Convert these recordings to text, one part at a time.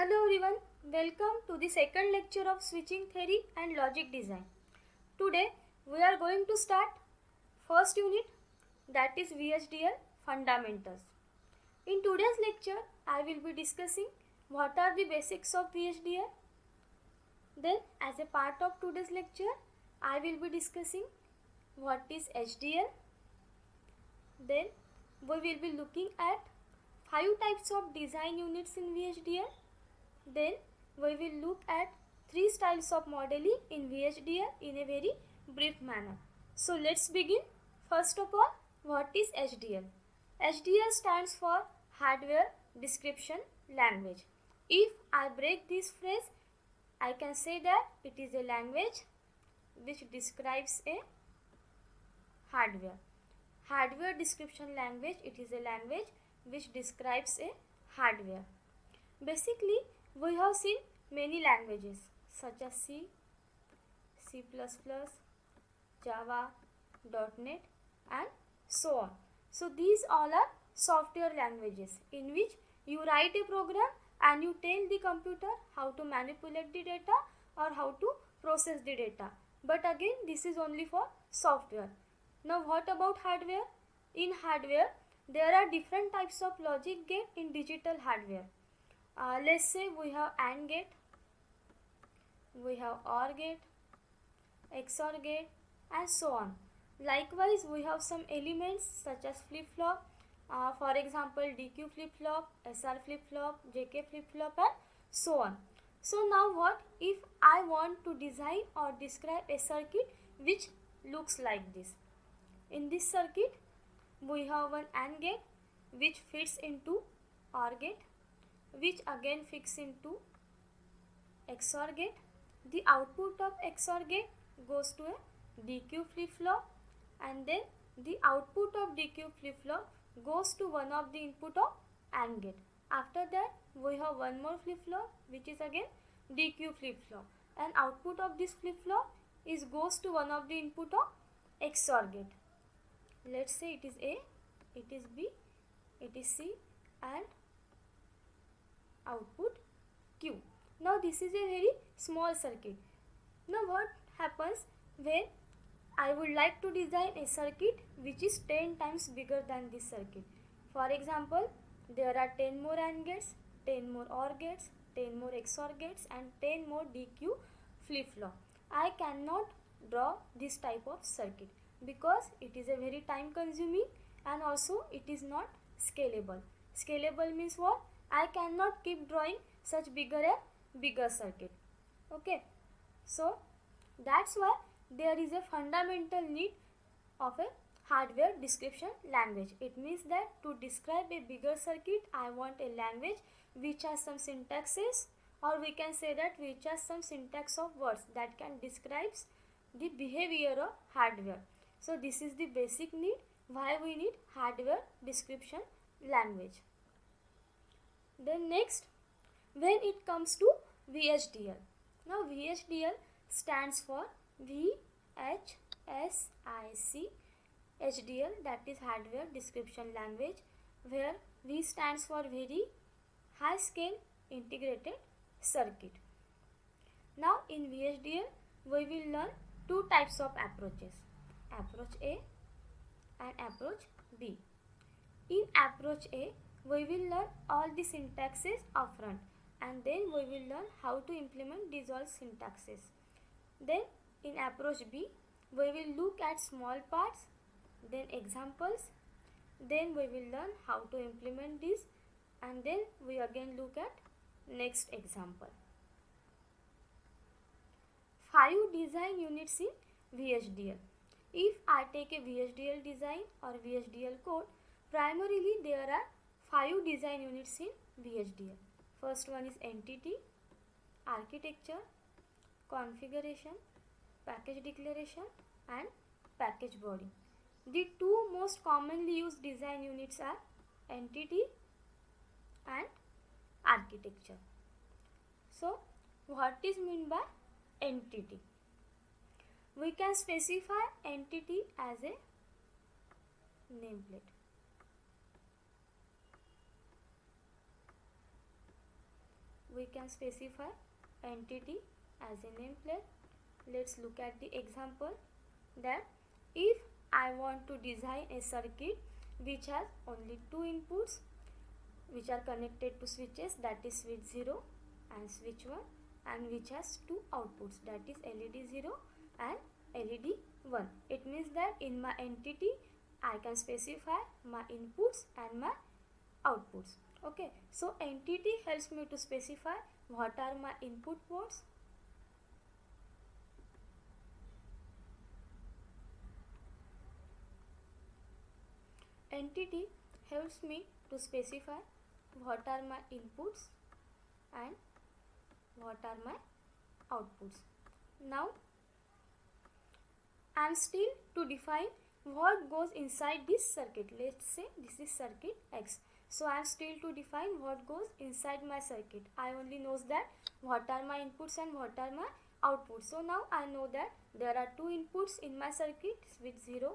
Hello everyone, welcome to the second lecture of switching theory and logic design. Today we are going to start first unit, that is VHDL fundamentals. In today's lecture I will be discussing what are the basics of VHDL. Then as a part of today's lecture I will be discussing what is HDL. Then we will be looking at 5 types of design units in VHDL. Then we will look at 3 styles of modeling in VHDL in a very brief manner. So let's begin. First of all, what is HDL? HDL stands for Hardware Description Language. If I break this phrase, I can say that it is a language which describes a hardware. Hardware description language, it is a language which describes a hardware. Basically, we have seen many languages such as C, C++, Java, .NET and so on. So these all are software languages in which you write a program and you tell the computer how to manipulate the data or how to process the data. But again, this is only for software. Now what about hardware? In hardware, there are different types of logic gate in digital hardware. Let's say we have AND gate, we have OR gate, XOR gate and so on. Likewise, we have some elements such as flip-flop, for example DQ flip-flop, SR flip-flop, JK flip-flop and so on. So now what if I want to design or describe a circuit which looks like this? In this circuit, we have one AND gate which fits into OR gate, which again fits into XOR gate. The output of XOR gate goes to a DQ flip-flop and then the output of DQ flip-flop goes to one of the input of AND gate. After that, we have one more flip-flop which is again DQ flip-flop, and output of this flip-flop goes to one of the input of XOR gate. Let's say it is A, it is B, it is C and output Q. Now this is a very small circuit. Now what happens when I would like to design a circuit which is 10 times bigger than this circuit? For example, there are 10 more AND gates, 10 more OR gates, 10 more XOR gates and 10 more DQ flip-flop. I cannot draw this type of circuit because it is a very time consuming and also it is not scalable. Scalable means what? I cannot keep drawing such bigger circuit. Okay, so that's why there is a fundamental need of a hardware description language. It means that to describe a bigger circuit, I want a language which has some syntaxes, or we can say that which has some syntax of words that can describe the behavior of hardware. So this is the basic need why we need hardware description language. Then next, when it comes to VHDL. Now VHDL stands for VHSIC HDL, that is hardware description language, where V stands for very high scale integrated circuit. Now in VHDL we will learn 2 types of approaches, approach A and approach B. In approach A, we will learn all the syntaxes upfront and then we will learn how to implement these all syntaxes. Then in approach B, we will look at small parts, then examples, then we will learn how to implement this and then we again look at next example. 5 design units in VHDL. If I take a VHDL design or VHDL code, primarily there are 5 design units in VHDL. First one is entity, architecture, configuration, package declaration and package body. The 2 most commonly used design units are entity and architecture. So what is meant by entity? We can specify entity as a nameplate. we can specify entity as a nameplate. Let's look at the example that if I want to design a circuit which has only two inputs which are connected to switches, that is switch 0 and switch 1, and which has two outputs, that is LED 0 and LED 1. It means that in my entity I can specify my inputs and my outputs. Okay, so entity helps me to specify what are my input ports, entity helps me to specify what are my inputs and what are my outputs. Now I am still to define what goes inside this circuit. Let's say this is circuit X. So I am still to define what goes inside my circuit. I only knows that what are my inputs and what are my outputs. So now I know that there are two inputs in my circuit, switch 0,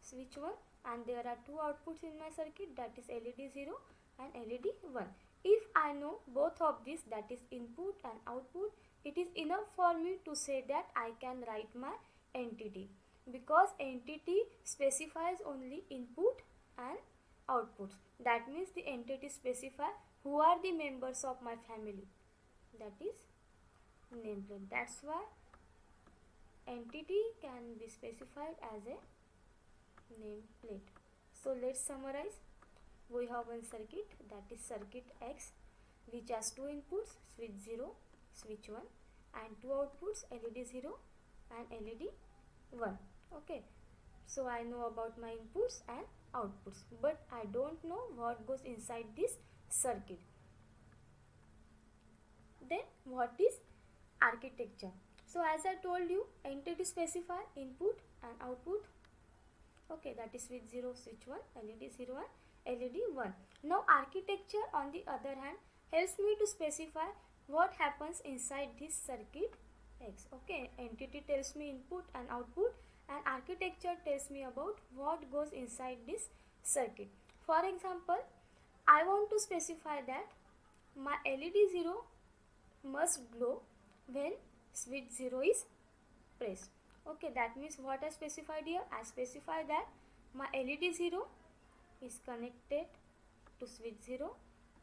switch 1, and there are two outputs in my circuit, that is LED 0 and LED 1. If I know both of these, that is input and output, it is enough for me to say that I can write my entity, because entity specifies only input and outputs. That means the entity specify who are the members of my family, that is nameplate. That's why entity can be specified as a nameplate. So let's summarize. We have one circuit, that is circuit X, which has two inputs, switch 0, switch 1, and two outputs, LED 0 and LED 1. Okay, so I know about my inputs and outputs, but I don't know what goes inside this circuit. Then what is architecture? So as I told you, entity specify input and output. Okay, that is switch 0, switch 1, LED 0 and LED 1. Now architecture on the other hand helps me to specify what happens inside this circuit X. Okay, entity tells me input and output, and architecture tells me about what goes inside this circuit. For example, I want to specify that my LED 0 must glow when switch 0 is pressed. Okay, that means what I specified here? I specify that my LED 0 is connected to switch 0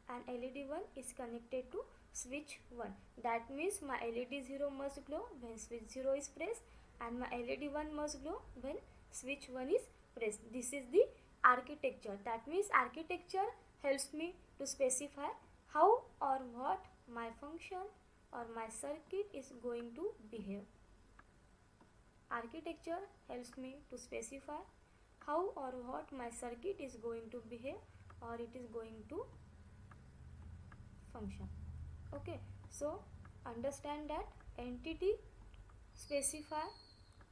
and LED 1 is connected to switch 1. That means my LED 0 must glow when switch 0 is pressed and my LED 1 must glow when switch 1 is pressed. This is the architecture. That means architecture helps me to specify how or what my function or my circuit is going to behave. Architecture helps me to specify how or what my circuit is going to behave or it is going to function. Okay, so understand that entity specify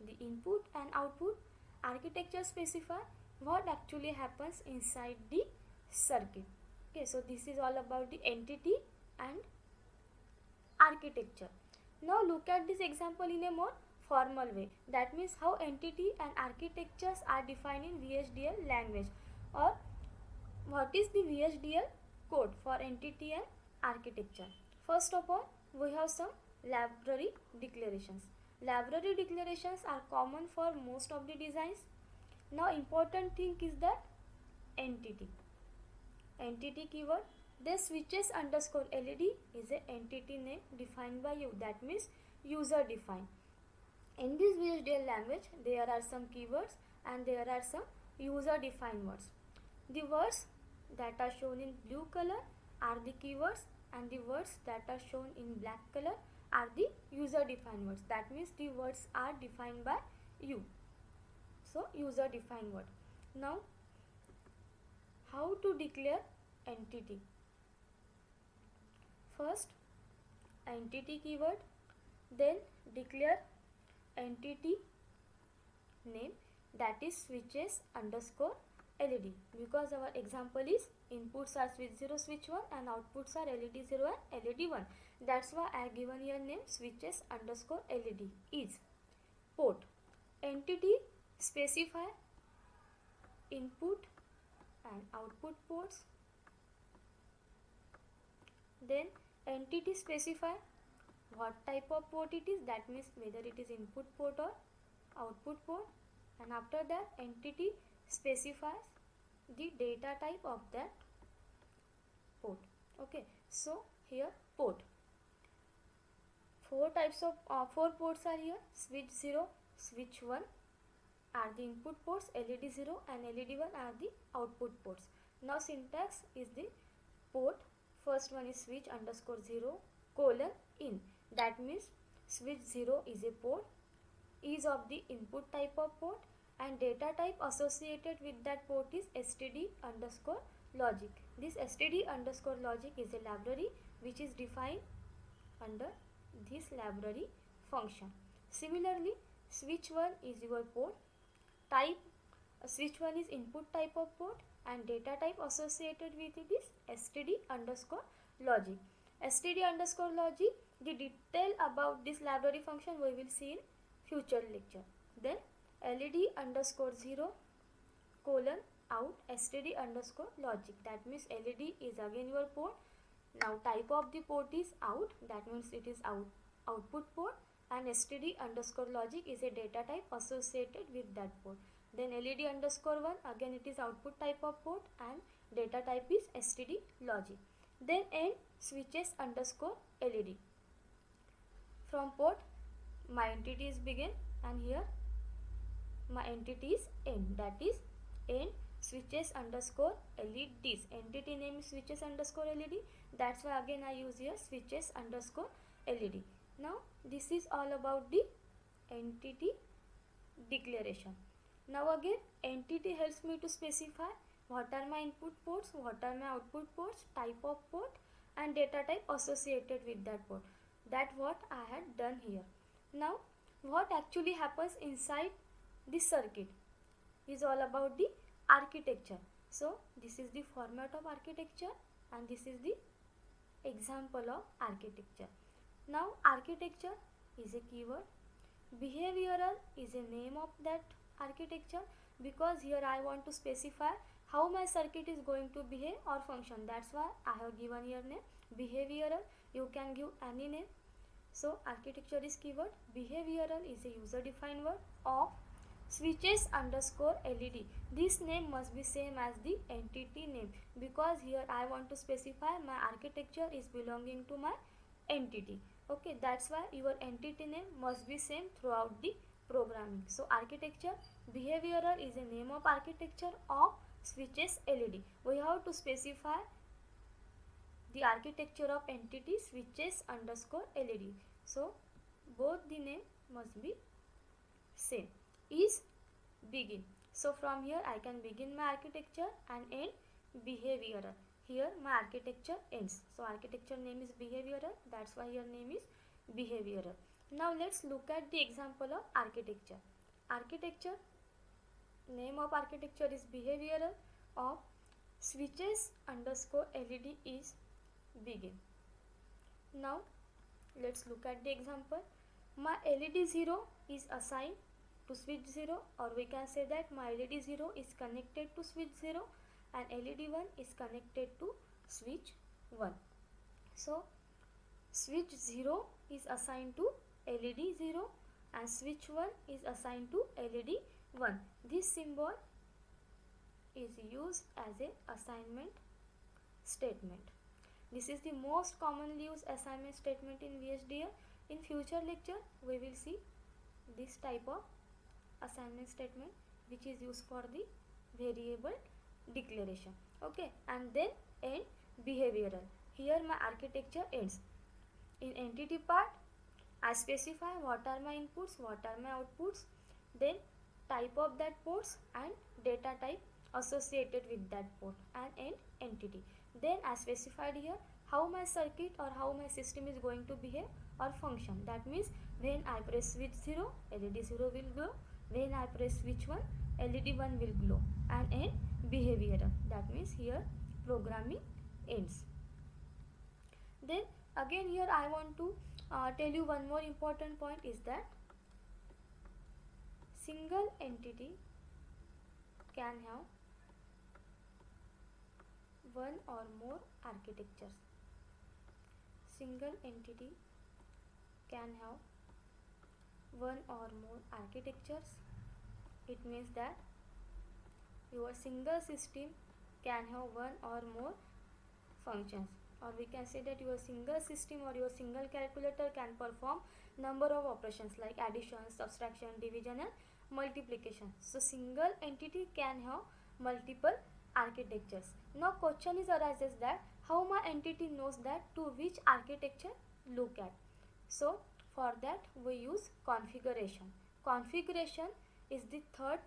the input and output, architecture specify what actually happens inside the circuit. Okay, so this is all about the entity and architecture. Now look at this example in a more formal way. That means how entity and architectures are defined in VHDL language, or what is the VHDL code for entity and architecture. First of all, we have some library declarations. Library declarations are common for most of the designs. Now important thing is that entity keyword. The switches underscore LED is an entity name defined by you, that means user defined. In this VHDL language, there are some keywords and there are some user defined words. The words that are shown in blue color are the keywords and the words that are shown in black color are the user defined words. That means the words are defined by you. So user defined word. Now how to declare entity? First entity keyword, then declare entity name, that is switches underscore LED, because our example is inputs are switch 0, switch 1 and outputs are LED 0 and LED 1. That's why I have given here name switches underscore LED. Is port. Entity specify input and output ports, then Entity specify what type of port it is, that means whether it is input port or output port, and after that entity specifies the data type of that port. Okay, so here port, four ports are here. Switch 0, switch 1 are the input ports, LED 0 and LED 1 are the output ports. Now syntax is the port, first one is switch underscore 0 colon in, that means switch 0 is a port, is of the input type of port, and data type associated with that port is std underscore logic. This std underscore logic is a library which is defined under this library function. Similarly, switch 1 is your port type, switch 1 is input type of port, and data type associated with it is std underscore logic. Std underscore logic, the detail about this library function we will see in future lecture. Then led underscore 0 colon out std underscore logic, that means led is again your port. Now type of the port is out, that means it is output port, and std underscore logic is a data type associated with that port. Then led underscore 1, again it is output type of port and data type is std logic. Then end switches underscore led. From port my entity is begin and here my entity is end, that is end switches underscore LEDs. Entity name is switches underscore LED, that's why again I use here switches underscore LED. Now this is all about the entity declaration. Now again entity helps me to specify what are my input ports, what are my output ports, type of port and data type associated with that port. That what I had done here. Now what actually happens inside this circuit is all about the architecture. So this is the format of architecture and this is the example of architecture. Now architecture is a keyword, behavioral is a name of that architecture, because here I want to specify how my circuit is going to behave or function, that's why I have given here name behavioral. You can give any name. So architecture is keyword, behavioral is a user defined word of switches underscore LED. This name must be same as the entity name, because here I want to specify my architecture is belonging to my entity. Okay, that's why your entity name must be same throughout the programming. So architecture, behavioral is a name of architecture of switches LED. We have to specify the architecture of entity switches underscore LED. So both the name must be same. Is begin. So from here I can begin my architecture and end behavioral. Here my architecture ends. So architecture name is behavioral, that's why your name is behavioral. Now let's look at the example of architecture. Architecture, name of architecture is behavioral of switches underscore LED is begin. Now let's look at the example. My LED 0 is assigned to switch 0, or we can say that my LED 0 is connected to switch 0 and LED 1 is connected to switch 1. So switch 0 is assigned to LED 0 and switch 1 is assigned to LED 1. This symbol is used as a assignment statement. This is the most commonly used assignment statement in VHDL. In future lecture we will see this type of assignment statement which is used for the variable declaration. Okay, and then end behavioral. Here my architecture ends. In entity part I specify what are my inputs, what are my outputs, then type of that ports and data type associated with that port, and end entity. Then I specified here how my circuit or how my system is going to behave or function. That means when I press switch 0, LED 0 will glow. When I press switch 1, LED 1 will glow, and end behavioral. That means here programming ends. Then again here I want to tell you one more important point is that single entity can have one or more architectures. single entity can have one or more architectures. It means that your single system can have one or more functions, or we can say that your single system or your single calculator can perform number of operations like addition, subtraction, division and multiplication. So single entity can have multiple architectures. Now question is arises that how my entity knows that to which architecture look at. So for that we use configuration. Configuration is the third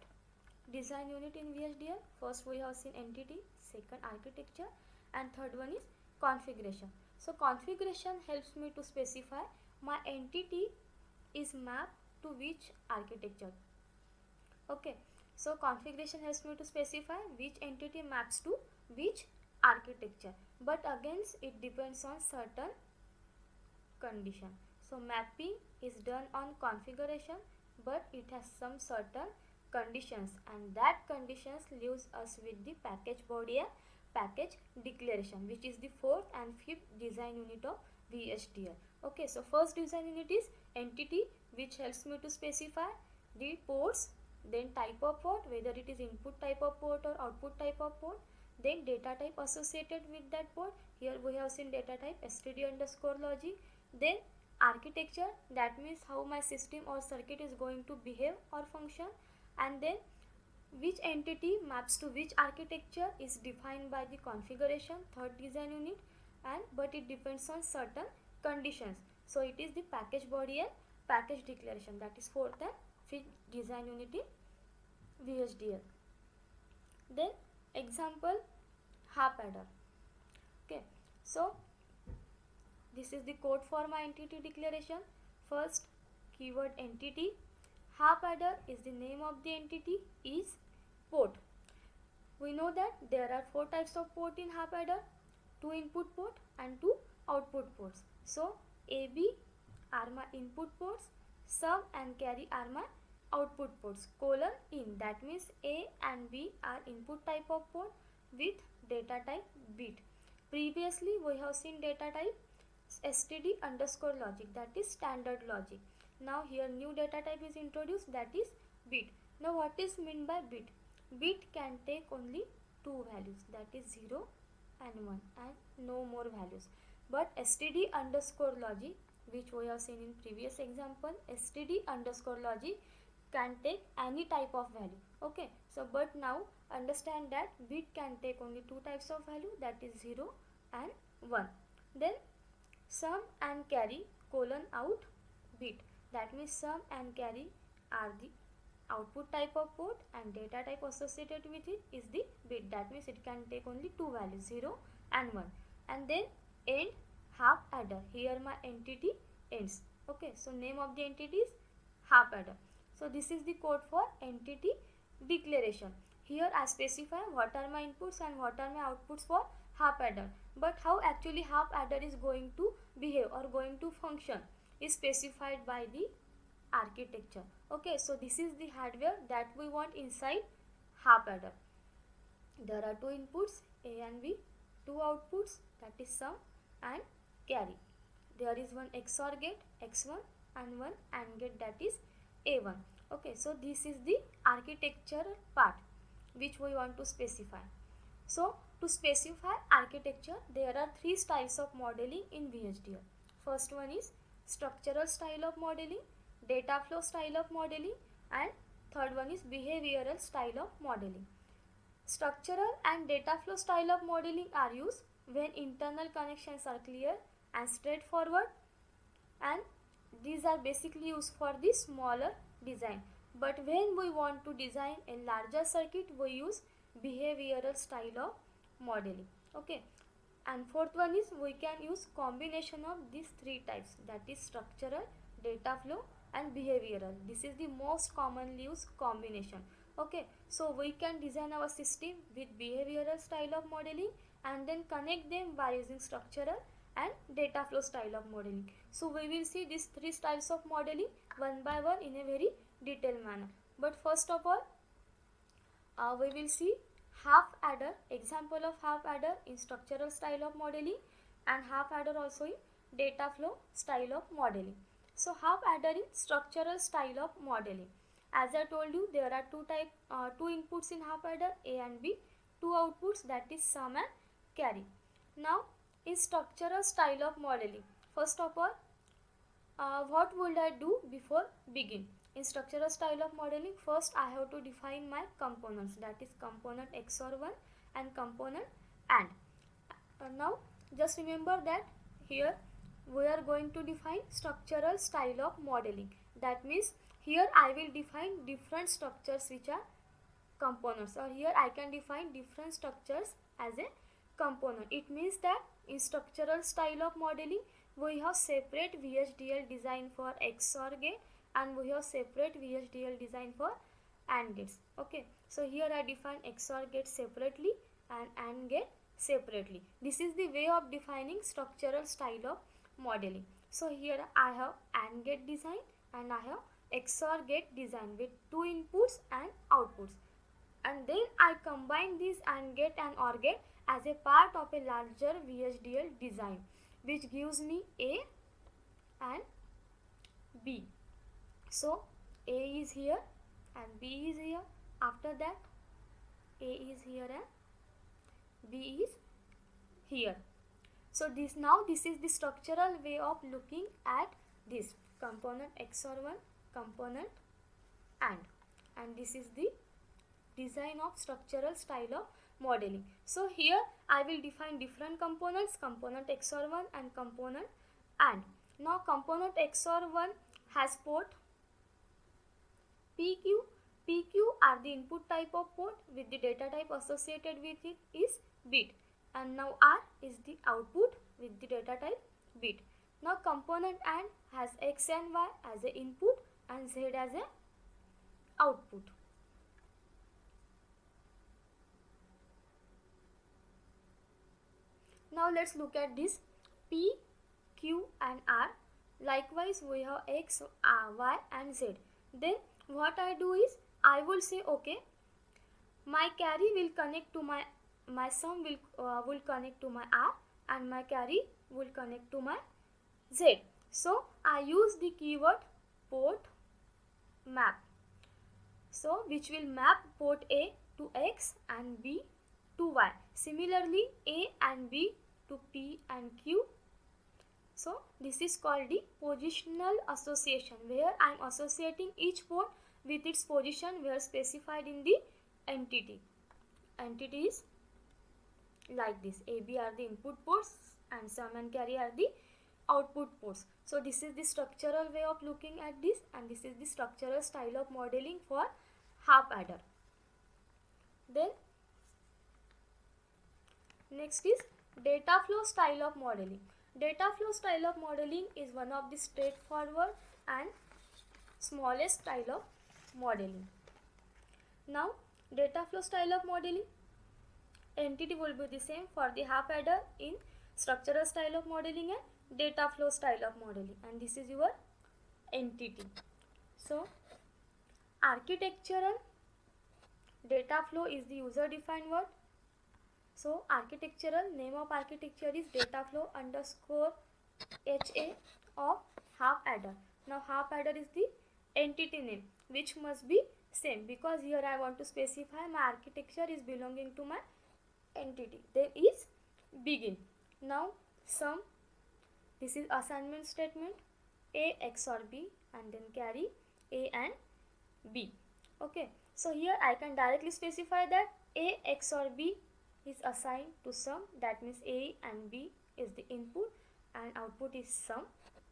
design unit in VHDL. First we have seen entity, second architecture, and third one is configuration. So configuration helps me to specify my entity is mapped to which architecture. Okay, so configuration helps me to specify which entity maps to which architecture, but again it depends on certain condition. So mapping is done on configuration, but it has some certain conditions, and that conditions leaves us with the package body and package declaration, which is the fourth and fifth design unit of VHDL. Okay, so first design unit is entity, which helps me to specify the ports, then type of port, whether it is input type of port or output type of port, then data type associated with that port. Here we have seen data type std underscore logic. Then architecture, that means how my system or circuit is going to behave or function, and then which entity maps to which architecture is defined by the configuration, third design unit, and but it depends on certain conditions. So it is the package body and package declaration, that is fourth and fifth design unit in VHDL. Then example, half adder. Okay, so this is the code for my entity declaration. First keyword entity, half adder is the name of the entity, is port. We know that there are four types of port in half adder, two input port and two output ports. So AB are my input ports, sum and carry are my output ports, colon in, that means A and B are input type of port with data type bit. Previously we have seen data type std underscore logic, that is standard logic. Now here new data type is introduced, that is bit. Now what is meant by bit? Bit can take only two values, that is 0 and 1, and no more values. But std underscore logic, which we have seen in previous example, std underscore logic can take any type of value. Okay, so but now understand that bit can take only two types of value, that is 0 and 1. Then sum and carry colon out bit, that means sum and carry are the output type of port and data type associated with it is the bit, that means it can take only two values, 0 and 1. And then end half adder, here my entity ends. Okay, so name of the entity is half adder. So this is the code for entity declaration. Here I specify what are my inputs and what are my outputs for half adder, but how actually half adder is going to behave or going to function is specified by the architecture. Okay, so this is the hardware that we want inside half adder. There are two inputs A and B, two outputs, that is sum and carry. There is one XOR gate X1 and one AND gate, that is A1. Okay, so this is the architecture part which we want to specify. So to specify architecture, there are three styles of modeling in VHDL. First one is structural style of modeling, data flow style of modeling, and third one is behavioral style of modeling. Structural and data flow style of modeling are used when internal connections are clear and straightforward, and these are basically used for the smaller design. But when we want to design a larger circuit, we use behavioral style of modeling. Okay, and fourth one is we can use combination of these three types, that is structural, data flow and behavioral. This is the most commonly used combination. Okay, so we can design our system with behavioral style of modeling and then connect them by using structural and data flow style of modeling. So we will see these three styles of modeling one by one in a very detailed manner. But first of all, we will see half adder, example of half adder in structural style of modeling, and half adder also in data flow style of modeling. So half adder is structural style of modeling. As I told you, there are two inputs in half adder, A and B, two outputs, that is sum and carry. Now in structural style of modeling, first of all, what would I do before begin? In structural style of modeling, first I have to define my components, that is component XOR1 and component AND. Now just remember that here we are going to define structural style of modeling. That means here I will define different structures which are components, or here I can define different structures as a component. It means that in structural style of modeling we have separate VHDL design for XOR gate and we have separate VHDL design for AND gates. Okay, so here I define XOR gate separately and AND gate separately. This is the way of defining structural style of modeling. So here I have AND gate design and I have XOR gate design with two inputs and outputs, and then I combine this AND gate and OR gate as a part of a larger VHDL design, which gives me A and B. So A is here and B is here. After that A is here and B is here. So this is the structural way of looking at this component XOR1, component and this is the design of structural style of modeling. So here I will define different components, component XOR1 and component AND. Now component XOR1 has port PQ. PQ are the input type of port with the data type associated with it is bit, and now R is the output with the data type bit. Now component AND has X and Y as a input and Z as a output. Now let's look at this P, Q and R. Likewise we have X, Y and Z. Then what I do is I will say, okay, my carry will connect to my sum will connect to my R and my carry will connect to my Z. So I use the keyword port map, so which will map port A to X and B to Y. Similarly A and B to P and Q. So this is called the positional association, where I am associating each port with its position where specified in the entity. Entity is like this. A, B are the input ports and sum and carry are the output ports. So this is the structural way of looking at this, and this is the structural style of modeling for half adder. Then next is data flow style of modeling. Data flow style of modeling is one of the straightforward and smallest style of modeling. Now data flow style of modeling, entity will be the same for the half adder in structural style of modeling and data flow style of modeling, and this is your entity. So architectural data flow is the user defined word. So architectural name of architecture is data flow underscore HA of half adder. Now half adder is the entity name, which must be same, because here I want to specify my architecture is belonging to my entity. Then is begin. Now sum, this is assignment statement, A XOR B and then carry A and B. Okay, so here I can directly specify that A XOR B is assigned to sum, that means A and B is the input and output is sum.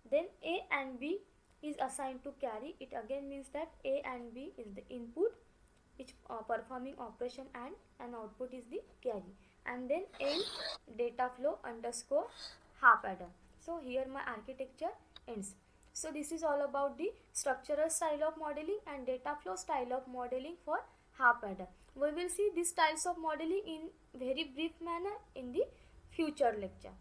Then A and B is assigned to carry, it again means that A and B is the input which performing operation and output is the carry, and then end data flow underscore half adder. So here my architecture ends. So this is all about the structural style of modeling and data flow style of modeling for half adder. We will see these styles of modeling in very brief manner in the future lecture.